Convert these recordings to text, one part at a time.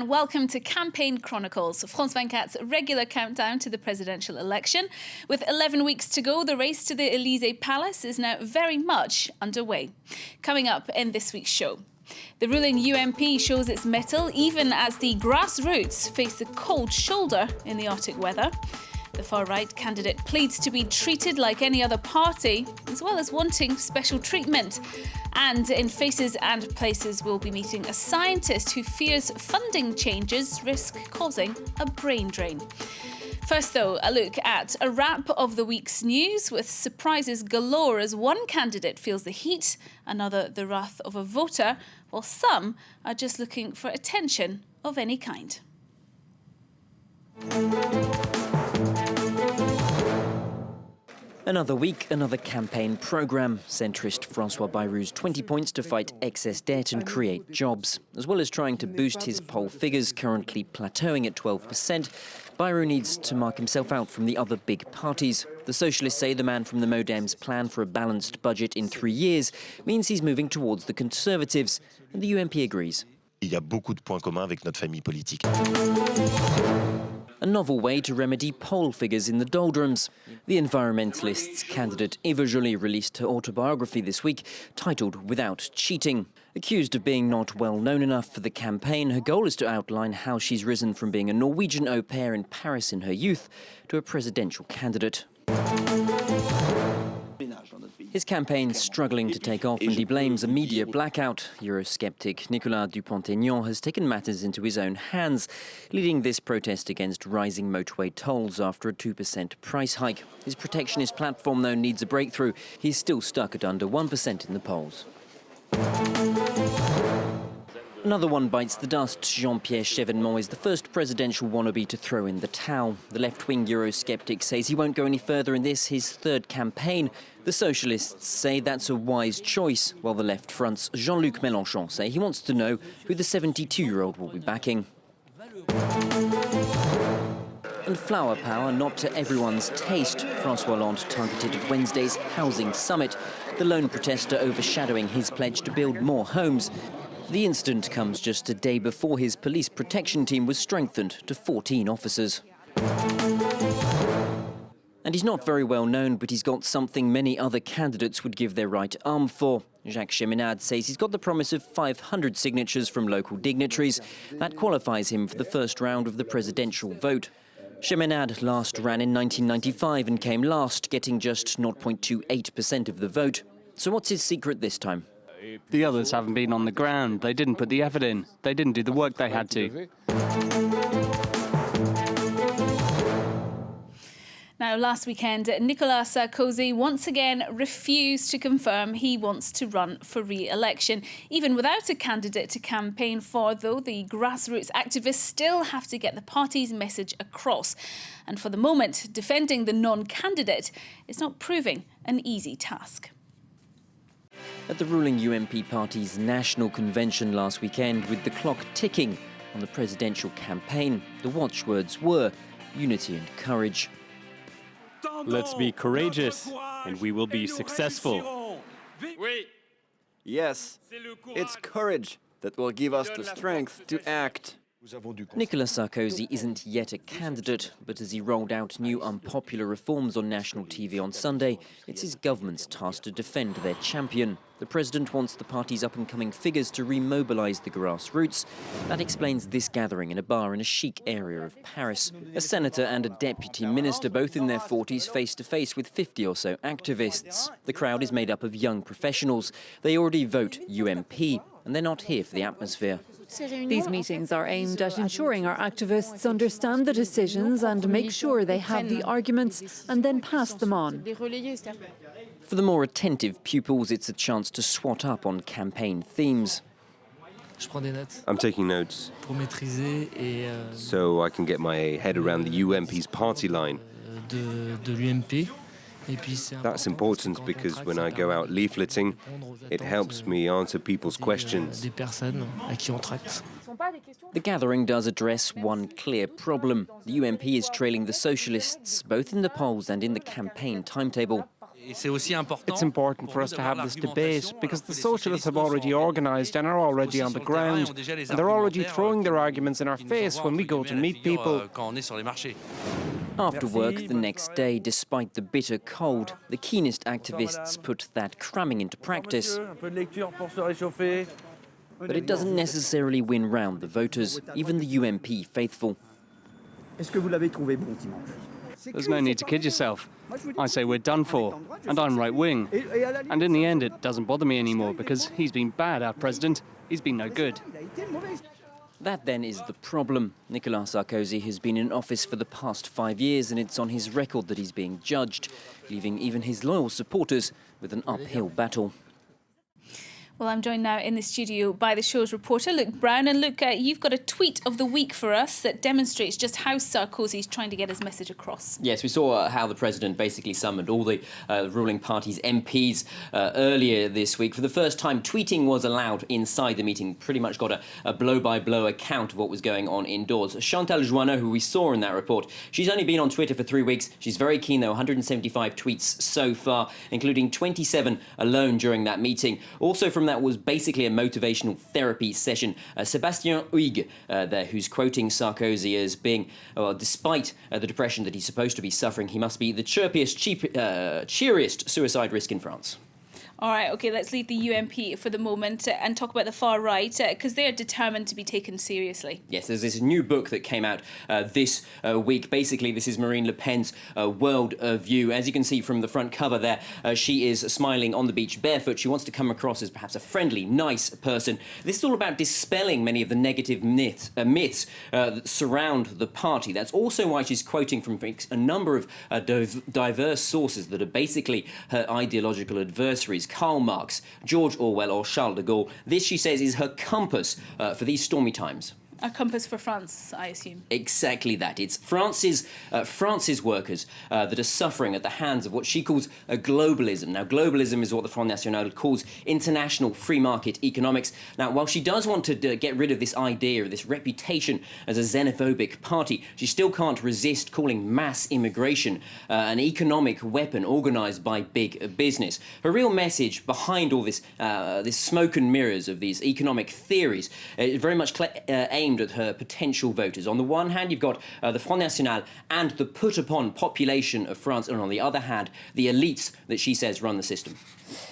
and welcome to Campaign Chronicles, France 24's regular countdown to the presidential election. With 11 weeks to go, the race to the Élysée Palace is now very much underway. Coming up in this week's show, the ruling UMP shows its mettle even as the grassroots face the cold shoulder in the Arctic weather. The far-right candidate pleads to be treated like any other party, as well as wanting special treatment. And in Faces and Places, we'll be meeting a scientist who fears funding changes risk causing a brain drain. First, though, a look at a wrap of the week's news with surprises galore as one candidate feels the heat, another the wrath of a voter, while some are just looking for attention of any kind. Another week, another campaign programme. Centrist François Bayrou's 20 points to fight excess debt and create jobs. As well as trying to boost his poll figures, currently plateauing at 12%, Bayrou needs to mark himself out from the other big parties. The Socialists say the man from the Modem's plan for a balanced budget in 3 years means he's moving towards the Conservatives, and the UMP agrees. Il y a beaucoup de points communs avec notre famille politique. A novel way to remedy poll figures in the doldrums. The environmentalist's candidate Eva Joly released her autobiography this week, titled Without Cheating. Accused of being not well known enough for the campaign, her goal is to outline how she's risen from being a Norwegian au pair in Paris in her youth to a presidential candidate. His campaign's struggling to take off, and he blames a media blackout. Eurosceptic Nicolas Dupont-Aignan has taken matters into his own hands, leading this protest against rising motorway tolls after a 2% price hike. His protectionist platform, though, needs a breakthrough. He's still stuck at under 1% in the polls. Another one bites the dust. Jean-Pierre Chevènement is the first presidential wannabe to throw in the towel. The left-wing Eurosceptic says he won't go any further in this, his third campaign. The Socialists say that's a wise choice, while the left front's Jean-Luc Mélenchon say he wants to know who the 72-year-old will be backing. And flower power not to everyone's taste. François Hollande targeted at Wednesday's housing summit, the lone protester overshadowing his pledge to build more homes. The incident comes just a day before his police protection team was strengthened to 14 officers. And he's not very well known, but he's got something many other candidates would give their right arm for. Jacques Cheminade says he's got the promise of 500 signatures from local dignitaries. That qualifies him for the first round of the presidential vote. Cheminade last ran in 1995 and came last, getting just 0.28% of the vote. So what's his secret this time? The others haven't been on the ground. They didn't put the effort in. They didn't do the work they had to. Now, last weekend, Nicolas Sarkozy once again refused to confirm he wants to run for re-election. Even without a candidate to campaign for, though, the grassroots activists still have to get the party's message across. And for the moment, defending the non-candidate is not proving an easy task. At the ruling UMP party's national convention last weekend, with the clock ticking on the presidential campaign, the watchwords were unity and courage. Let's be courageous, and we will be successful. Yes, it's courage that will give us the strength to act. Nicolas Sarkozy isn't yet a candidate, but as he rolled out new unpopular reforms on national TV on Sunday, it's his government's task to defend their champion. The president wants the party's up-and-coming figures to remobilise the grassroots. That explains this gathering in a bar in a chic area of Paris. A senator and a deputy minister, both in their 40s, face-to-face with 50 or so activists. The crowd is made up of young professionals. They already vote UMP, and they're not here for the atmosphere. These meetings are aimed at ensuring our activists understand the decisions and make sure they have the arguments and then pass them on. For the more attentive pupils, it's a chance to swat up on campaign themes. I'm taking notes so I can get my head around the UMP's party line. That's important because when I go out leafleting, it helps me answer people's questions. The gathering does address one clear problem. The UMP is trailing the Socialists, both in the polls and in the campaign timetable. It's important for us to have this debate because the socialists have already organised and are already on the ground, and they're already throwing their arguments in our face when we go to meet people. After work the next day, despite the bitter cold, the keenest activists put that cramming into practice. But it doesn't necessarily win round the voters, even the UMP faithful. There's no need to kid yourself. I say we're done for, and I'm right-wing. And in the end, it doesn't bother me anymore, because he's been bad, our president. He's been no good. That then is the problem. Nicolas Sarkozy has been in office for the past 5 years, and it's on his record that he's being judged, leaving even his loyal supporters with an uphill battle. Well, I'm joined now in the studio by the show's reporter, Luke Brown. And Luke, you've got a tweet of the week for us that demonstrates just how Sarkozy's trying to get his message across. Yes, we saw how the president basically summoned all the ruling party's MPs earlier this week. For the first time, tweeting was allowed inside the meeting. Pretty much got a blow-by-blow account of what was going on indoors. Chantal Joanneau, who we saw in that report, she's only been on Twitter for 3 weeks. She's very keen, though, 175 tweets so far, including 27 alone during that meeting. Also from that was basically a motivational therapy session. Sébastien Huyghe there, who's quoting Sarkozy as being, despite the depression that he's supposed to be suffering, he must be the cheeriest suicide risk in France. All right, OK, let's leave the UMP for the moment and talk about the far right, because they're determined to be taken seriously. Yes, there's this new book that came out this week. Basically, this is Marine Le Pen's world view. As you can see from the front cover there, she is smiling on the beach barefoot. She wants to come across as perhaps a friendly, nice person. This is all about dispelling many of the negative myths that surround the party. That's also why she's quoting from a number of diverse sources that are basically her ideological adversaries. Karl Marx, George Orwell or Charles de Gaulle. This, she says, is her compass for these stormy times. A compass for France, I assume. Exactly that. It's France's workers that are suffering at the hands of what she calls a globalism. Now, globalism is what the Front National calls international free market economics. Now, while she does want to get rid of this idea, this reputation as a xenophobic party, she still can't resist calling mass immigration an economic weapon organised by big business. Her real message behind all this, this smoke and mirrors of these economic theories is very much aimed at her potential voters. On the one hand, you've got the Front National and the put-upon population of France, and on the other hand, the elites that she says run the system.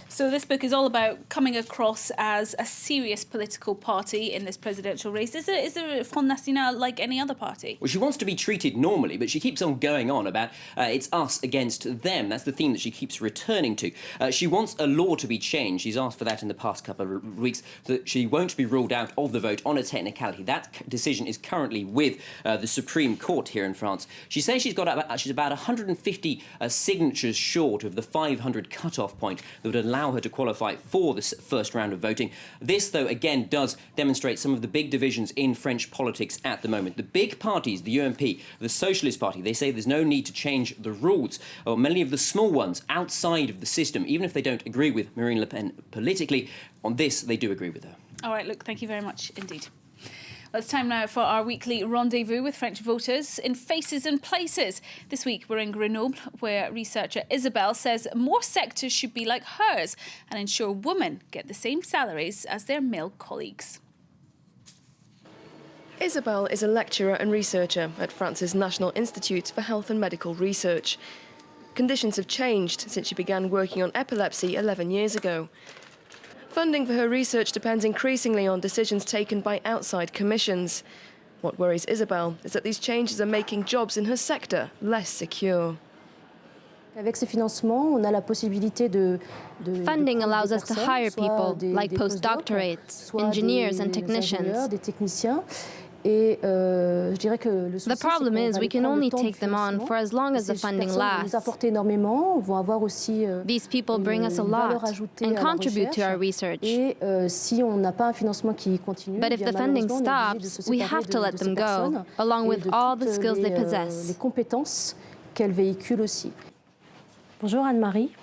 So this book is all about coming across as a serious political party in this presidential race. Is there a Front National like any other party? Well, she wants to be treated normally, but she keeps on going on about it's us against them. That's the theme that she keeps returning to. She wants a law to be changed. She's asked for that in the past couple of weeks, that she won't be ruled out of the vote on a technicality. That decision is currently with the Supreme Court here in France. She says she's about 150 signatures short of the 500 cut-off point that would allow her to qualify for the first round of voting. This, though, again, does demonstrate some of the big divisions in French politics at the moment. The big parties, the UMP, the Socialist Party, they say there's no need to change the rules. Or many of the small ones outside of the system, even if they don't agree with Marine Le Pen politically, on this, they do agree with her. All right, look, thank you very much indeed. Well, it's time now for our weekly rendezvous with French voters in Faces and Places. This week we're in Grenoble, where researcher Isabelle says more sectors should be like hers and ensure women get the same salaries as their male colleagues. Isabelle is a lecturer and researcher at France's National Institute for Health and Medical Research. Conditions have changed since she began working on epilepsy 11 years ago. Funding for her research depends increasingly on decisions taken by outside commissions. What worries Isabelle is that these changes are making jobs in her sector less secure. Funding allows us to hire people, like postdoctorates, engineers and technicians. The problem is we can only take them on for as long as the funding lasts. These people bring us a lot and contribute to our research. But if the funding stops, we have to let them go, along with all the skills they possess. Bonjour Anne-Marie.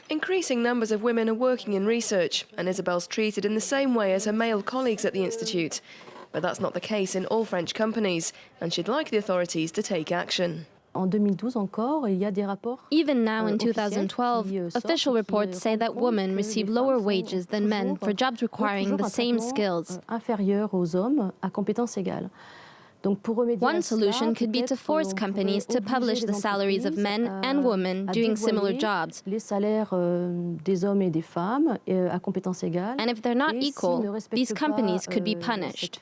Increasing numbers of women are working in research, and Isabelle's treated in the same way as her male colleagues at the Institute. But that's not the case in all French companies, and she'd like the authorities to take action. Even now in 2012, official reports say that women receive lower wages than men for jobs requiring the same skills. One solution could be to force companies to publish the salaries of men and women doing similar jobs. And if they're not equal, these companies could be punished.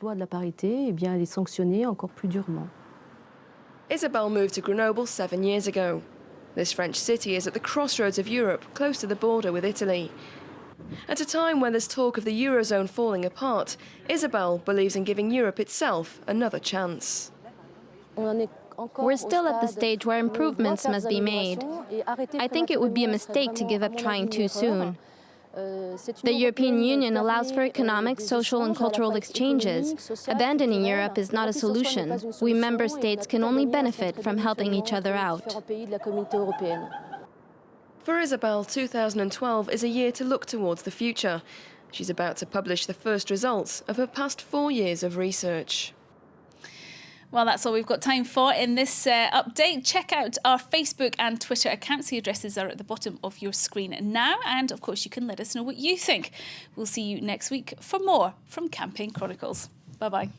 Isabelle moved to Grenoble 7 years ago. This French city is at the crossroads of Europe, close to the border with Italy. At a time when there's talk of the Eurozone falling apart, Isabelle believes in giving Europe itself another chance. We're still at the stage where improvements must be made. I think it would be a mistake to give up trying too soon. The European Union allows for economic, social and cultural exchanges. Abandoning Europe is not a solution. We member states can only benefit from helping each other out. For Isabelle, 2012 is a year to look towards the future. She's about to publish the first results of her past 4 years of research. Well, that's all we've got time for in this update. Check out our Facebook and Twitter accounts. The addresses are at the bottom of your screen now. And, of course, you can let us know what you think. We'll see you next week for more from Campaign Chronicles. Bye-bye.